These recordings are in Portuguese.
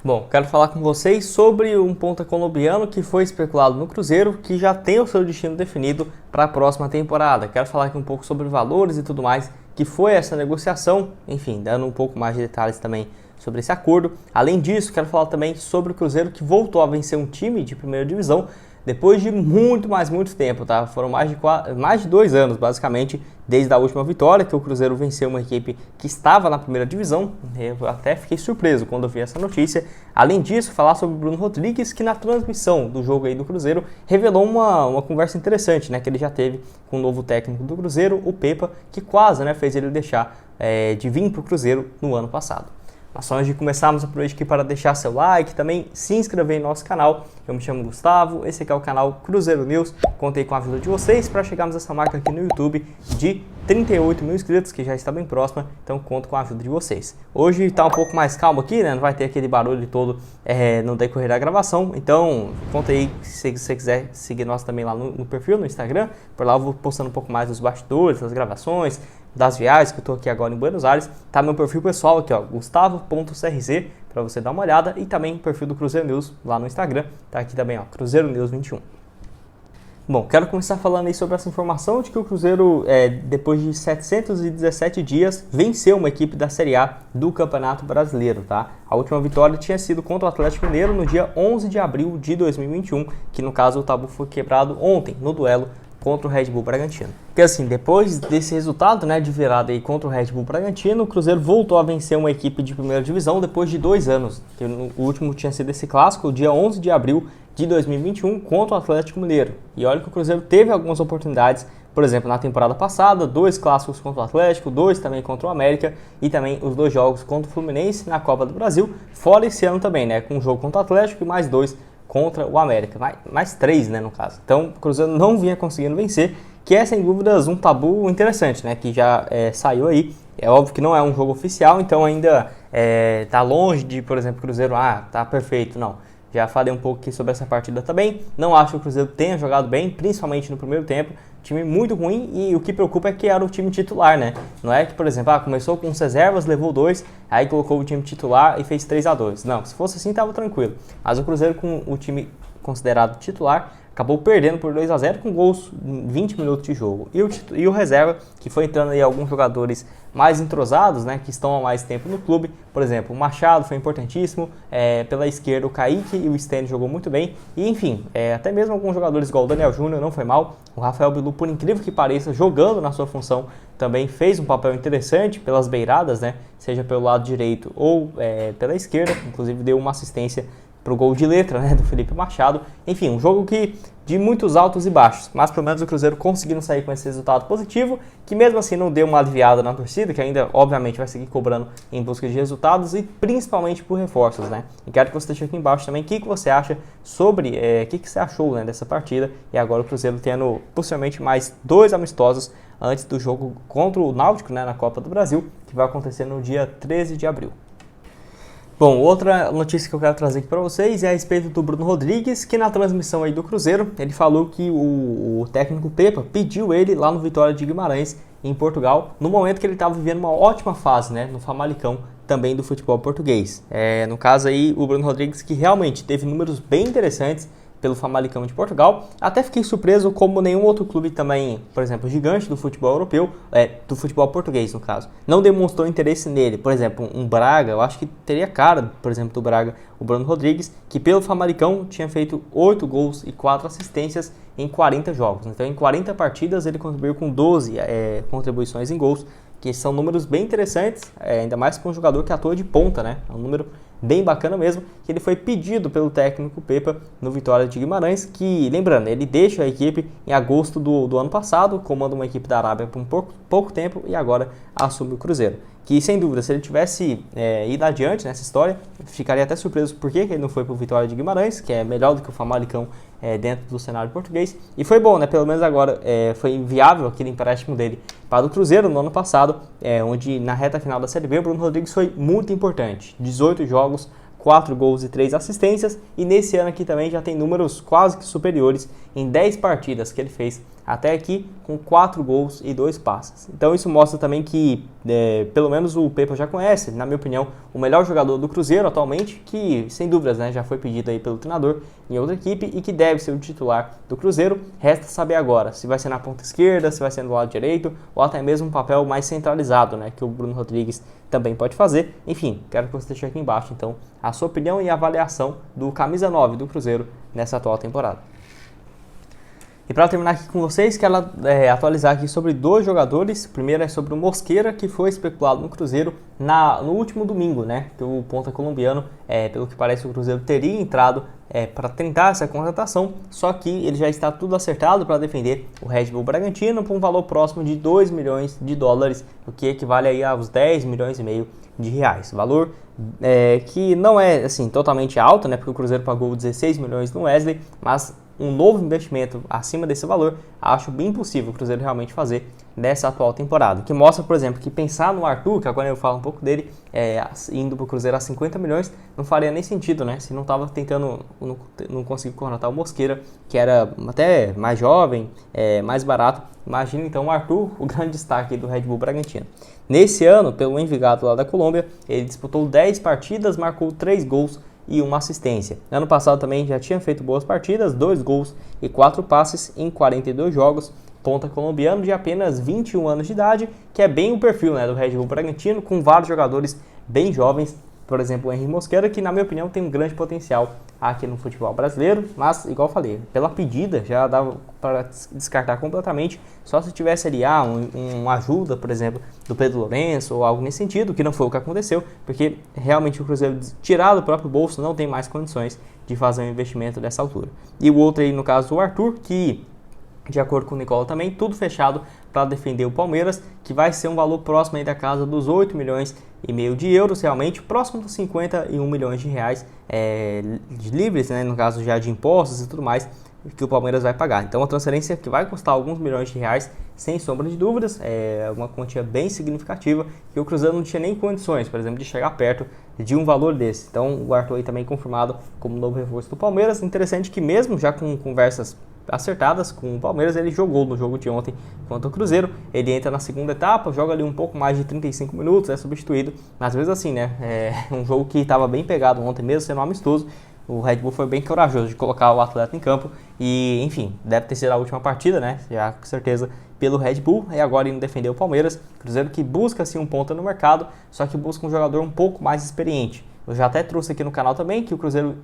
Bom, quero falar com vocês sobre um ponta colombiano que foi especulado no Cruzeiro, que já tem o seu destino definido para a próxima temporada. Quero falar aqui um pouco sobre valores e tudo mais, que foi essa negociação, enfim, dando um pouco mais de detalhes também sobre esse acordo. Além disso, quero falar também sobre o Cruzeiro que voltou a vencer um time de primeira divisão depois de muito tempo, tá? Foram mais de 2 anos, basicamente, desde a última vitória, que o Cruzeiro venceu uma equipe que estava na primeira divisão. Eu até fiquei surpreso quando eu vi essa notícia. Além disso, falar sobre o Bruno Rodrigues, que na transmissão do jogo aí do Cruzeiro, revelou uma conversa interessante, né? Que ele já teve com o novo técnico do Cruzeiro, o Pepa, que quase, né, fez ele deixar de vir para o Cruzeiro no ano passado. Mas só antes de começarmos, aproveite aqui para deixar seu like, também se inscrever em nosso canal. Eu me chamo Gustavo, esse aqui é o canal Cruzeiro News. Contei com a ajuda de vocês para chegarmos a essa marca aqui no YouTube de 38 mil inscritos, que já está bem próxima, então conto com a ajuda de vocês. Hoje está um pouco mais calmo aqui, né? Não vai ter aquele barulho todo no decorrer da gravação, então conta aí se você quiser seguir nós também lá no perfil, no Instagram. Por lá eu vou postando um pouco mais dos bastidores, das gravações, das viagens, que eu estou aqui agora em Buenos Aires. Tá meu perfil pessoal aqui, ó, gustavo.crz, para você dar uma olhada, e também o perfil do Cruzeiro News lá no Instagram, tá aqui também, ó, Cruzeiro News 21. Bom, quero começar falando aí sobre essa informação de que o Cruzeiro, depois de 717 dias, venceu uma equipe da Série A do Campeonato Brasileiro, tá? A última vitória tinha sido contra o Atlético Mineiro no dia 11 de abril de 2021, que no caso o tabu foi quebrado ontem, no duelo contra o Red Bull Bragantino. Porque assim, depois desse resultado, né, de virada aí contra o Red Bull Bragantino, o Cruzeiro voltou a vencer uma equipe de primeira divisão depois de 2 anos. Que o último tinha sido esse clássico, o dia 11 de abril de 2021, contra o Atlético Mineiro. E olha que o Cruzeiro teve algumas oportunidades, por exemplo, na temporada passada, 2 clássicos contra o Atlético, 2 também contra o América, e também os 2 jogos contra o Fluminense na Copa do Brasil, fora esse ano também, né, com um jogo contra o Atlético e mais 2 contra o América, mais 3, né, no caso. Então, o Cruzeiro não vinha conseguindo vencer, que é sem dúvidas um tabu interessante, né, que já saiu aí. É óbvio que não é um jogo oficial, então ainda tá longe de, por exemplo, o Cruzeiro, tá perfeito, não. Já falei um pouco aqui sobre essa partida também. Não acho que o Cruzeiro tenha jogado bem, principalmente no primeiro tempo. Time muito ruim, e o que preocupa é que era o time titular, né? Não é que, por exemplo, começou com os reservas, levou 2, aí colocou o time titular e fez 3-2. Não, se fosse assim, tava tranquilo. Mas o Cruzeiro, com o time considerado titular, acabou perdendo por 2-0 com gols em 20 minutos de jogo. E o reserva, que foi entrando aí alguns jogadores mais entrosados, né, que estão há mais tempo no clube. Por exemplo, o Machado foi importantíssimo, pela esquerda o Kaique e o Stênio jogou muito bem. E enfim, até mesmo alguns jogadores igual o Daniel Júnior não foi mal. O Rafael Bilu, por incrível que pareça, jogando na sua função, também fez um papel interessante pelas beiradas, né, seja pelo lado direito ou pela esquerda. Inclusive deu uma assistência para o gol de letra, né, do Felipe Machado. Enfim, um jogo de muitos altos e baixos, mas pelo menos o Cruzeiro conseguindo sair com esse resultado positivo, que mesmo assim não deu uma aliviada na torcida, que ainda obviamente vai seguir cobrando em busca de resultados e principalmente por reforços, né. E quero que você deixe aqui embaixo também o que você acha sobre, o que você achou, né, dessa partida, e agora o Cruzeiro tendo possivelmente mais 2 amistosos antes do jogo contra o Náutico, né, na Copa do Brasil, que vai acontecer no dia 13 de abril. Bom, outra notícia que eu quero trazer aqui para vocês é a respeito do Bruno Rodrigues, que na transmissão aí do Cruzeiro, ele falou que o técnico Pepa pediu ele lá no Vitória de Guimarães, em Portugal, no momento que ele estava vivendo uma ótima fase, né, no Famalicão, também do futebol português. No caso aí, o Bruno Rodrigues, que realmente teve números bem interessantes pelo Famalicão de Portugal. Até fiquei surpreso como nenhum outro clube também, por exemplo, gigante do futebol europeu, do futebol português no caso, não demonstrou interesse nele. Por exemplo, um Braga, eu acho que teria cara, por exemplo, do Braga, o Bruno Rodrigues, que pelo Famalicão tinha feito 8 gols e 4 assistências em 40 jogos. Então em 40 partidas ele contribuiu com 12 contribuições em gols, que são números bem interessantes, ainda mais com um jogador que atua de ponta, né? É um número bem bacana mesmo, que ele foi pedido pelo técnico Pepa no Vitória de Guimarães, que, lembrando, ele deixa a equipe em agosto do ano passado, comanda uma equipe da Arábia por um pouco tempo e agora assume o Cruzeiro. Que, sem dúvida, se ele tivesse ido adiante nessa história, ficaria até surpreso por que ele não foi para o Vitória de Guimarães, que é melhor do que o Famalicão dentro do cenário português. E foi bom, né? Pelo menos agora foi viável aquele empréstimo dele para o Cruzeiro no ano passado, onde na reta final da Série B o Bruno Rodrigues foi muito importante. 18 jogos 4 gols e 3 assistências, e nesse ano aqui também já tem números quase que superiores em 10 partidas que ele fez até aqui, com 4 gols e 2 passes. Então isso mostra também que, pelo menos o Pepa já conhece, na minha opinião, o melhor jogador do Cruzeiro atualmente, que sem dúvidas, né, já foi pedido aí pelo treinador em outra equipe e que deve ser o titular do Cruzeiro. Resta saber agora se vai ser na ponta esquerda, se vai ser no lado direito, ou até mesmo um papel mais centralizado, né, que o Bruno Rodrigues também pode fazer. Enfim, quero que você deixe aqui embaixo então a sua opinião e avaliação do camisa 9 do Cruzeiro nessa atual temporada. E para terminar aqui com vocês, quero atualizar aqui sobre 2 jogadores. O primeiro é sobre o Mosquera, que foi especulado no Cruzeiro no último domingo, né? Que o ponta colombiano, pelo que parece, o Cruzeiro teria entrado para tentar essa contratação, só que ele já está tudo acertado para defender o Red Bull Bragantino por um valor próximo de 2 milhões de dólares, o que equivale aí aos 10 milhões e meio de reais. Valor que não é assim totalmente alto, né? Porque o Cruzeiro pagou 16 milhões no Wesley, mas um novo investimento acima desse valor, acho bem possível o Cruzeiro realmente fazer nessa atual temporada. Que mostra, por exemplo, que pensar no Arthur, que agora eu falo um pouco dele, indo para o Cruzeiro a 50 milhões, não faria nem sentido, né? Se não estava tentando, não conseguiu contratar o Mosquera, que era até mais jovem, mais barato. Imagina então o Arthur, o grande destaque do Red Bull Bragantino. Nesse ano, pelo Envigado lá da Colômbia, ele disputou 10 partidas, marcou 3 gols e 1 assistência. Ano passado também já tinha feito boas partidas, 2 gols e 4 passes em 42 jogos. Ponta colombiano de apenas 21 anos de idade, que é bem o perfil, né, do Red Bull Bragantino, com vários jogadores bem jovens. Por exemplo, o Henry Mosquera, que na minha opinião tem um grande potencial aqui no futebol brasileiro, mas igual eu falei, pela pedida já dava para descartar completamente, só se tivesse ali uma ajuda, por exemplo, do Pedro Lourenço ou algo nesse sentido, que não foi o que aconteceu, porque realmente o Cruzeiro, tirar do próprio bolso, não tem mais condições de fazer um investimento dessa altura. E o outro aí, no caso, o Arthur, que de acordo com o Nicola também, tudo fechado para defender o Palmeiras, que vai ser um valor próximo aí da casa dos 8 milhões e meio de euros, realmente próximo dos 51 milhões de reais livres, né, no caso já de impostos e tudo mais, que o Palmeiras vai pagar. Então, uma transferência que vai custar alguns milhões de reais, sem sombra de dúvidas, é uma quantia bem significativa, que o Cruzeiro não tinha nem condições, por exemplo, de chegar perto de um valor desse. Então, o Arthur aí também confirmado como novo reforço do Palmeiras. Interessante que mesmo já com conversas acertadas com o Palmeiras, ele jogou no jogo de ontem contra o Cruzeiro. Ele entra na segunda etapa, joga ali um pouco mais de 35 minutos, é substituído, mas às vezes assim, né, um jogo que estava bem pegado ontem mesmo, sendo um amistoso. O Red Bull foi bem corajoso de colocar o atleta em campo e, enfim, deve ter sido a última partida, né, já com certeza pelo Red Bull, e agora indo defender o Palmeiras. Cruzeiro que busca assim um ponta no mercado, só que busca um jogador um pouco mais experiente. Eu já até trouxe aqui no canal também que o Cruzeiro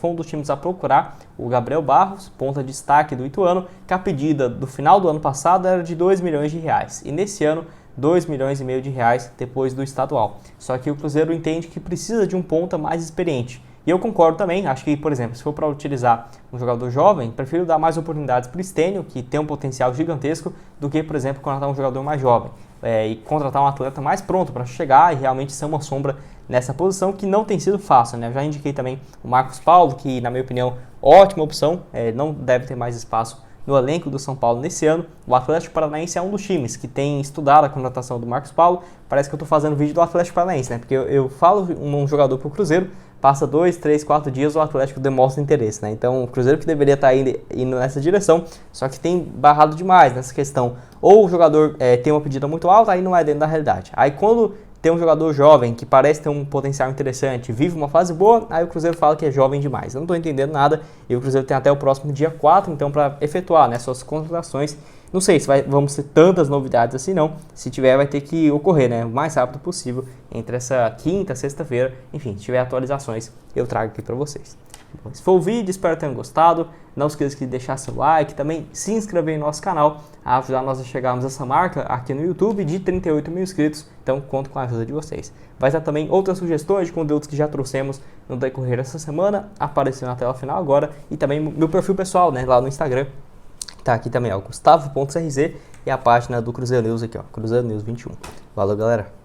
foi um dos times a procurar o Gabriel Barros, ponta de destaque do Ituano, que a pedida do final do ano passado era de 2 milhões de reais. E nesse ano, 2 milhões e meio de reais depois do estadual. Só que o Cruzeiro entende que precisa de um ponta mais experiente. E eu concordo também, acho que, por exemplo, se for para utilizar um jogador jovem, prefiro dar mais oportunidades para o Stênio, que tem um potencial gigantesco, do que, por exemplo, contratar um jogador mais jovem. E contratar um atleta mais pronto para chegar e realmente ser uma sombra nessa posição, que não tem sido fácil, né? Eu já indiquei também o Marcos Paulo, que, na minha opinião, ótima opção, não deve ter mais espaço no elenco do São Paulo nesse ano. O Atlético Paranaense é um dos times que tem estudado a contratação do Marcos Paulo. Parece que eu estou fazendo vídeo do Atlético Paranaense, né? Porque eu falo um jogador para o Cruzeiro, passa 2, 3, 4 dias, o Atlético demonstra interesse, né? Então o Cruzeiro que deveria estar indo nessa direção, só que tem barrado demais nessa questão. Ou o jogador tem uma pedida muito alta, aí não é dentro da realidade. Aí quando tem um jogador jovem que parece ter um potencial interessante, vive uma fase boa, aí o Cruzeiro fala que é jovem demais. Eu não estou entendendo nada, e o Cruzeiro tem até o próximo dia 4, então, para efetuar, né, suas contratações. Não sei se vamos ter tantas novidades assim não, se tiver vai ter que ocorrer, né, o mais rápido possível, entre essa quinta e sexta-feira. Enfim, se tiver atualizações, eu trago aqui para vocês. Bom, se for o vídeo, espero que tenham gostado. Não esqueça de deixar seu like, também se inscrever no nosso canal, a ajudar nós a chegarmos a essa marca aqui no YouTube de 38 mil inscritos. Então conto com a ajuda de vocês. Vai estar também outras sugestões de conteúdos que já trouxemos no decorrer dessa semana, aparecendo na tela final agora, e também meu perfil pessoal, né, lá no Instagram. Tá aqui também, ó, Gustavo.crz, e a página do Cruzeiro News aqui, ó, Cruzeiro News 21. Valeu, galera!